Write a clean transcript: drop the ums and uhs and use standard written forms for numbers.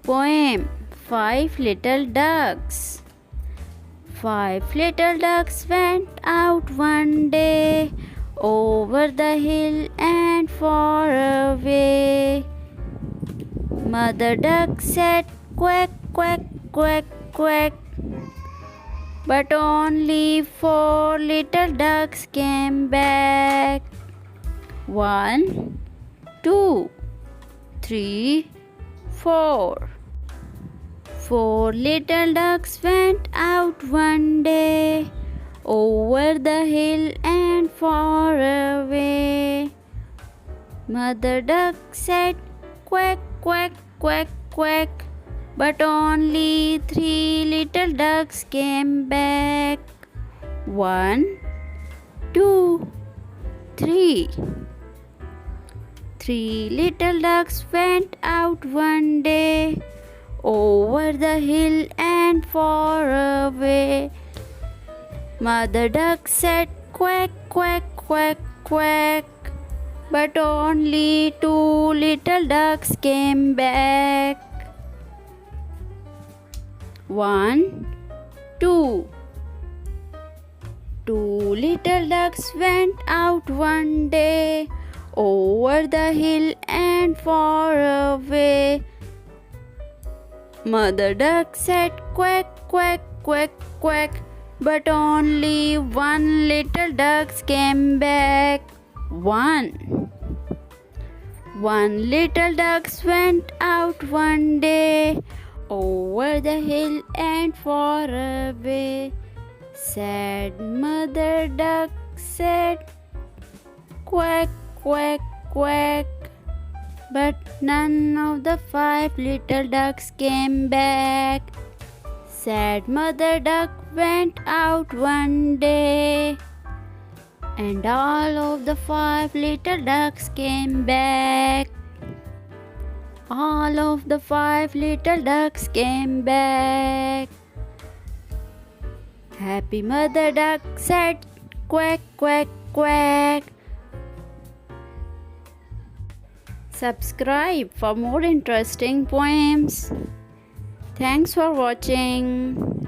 Poem Five Little Ducks. Five little ducks went out one day over the hill and far away. Mother duck said quack, quack, quack, quack. But only four little ducks came back. 1, 2, 3, 4. Four little ducks went out one day over the hill and far away. Mother duck said quack, quack, quack, quack. But only three little ducks came back. 1, 2, 3. Three little ducks went out one day over the hill and far away. Mother duck said quack, quack, quack, quack. But only two little ducks came back. 1, 2. Two little ducks went out one day over the hill and far away. Mother duck said quack, quack, quack, quack. But only one little duck came back. 1. One little duck went out one day over the hill and far away. Sad mother duck said quack, quack, quack. But none of the five little ducks came back. Sad mother duck went out one day, and all of the five little ducks came back. All of the five little ducks came back. Happy mother duck said quack, quack, quack. Subscribe for more interesting poems. Thanks for watching.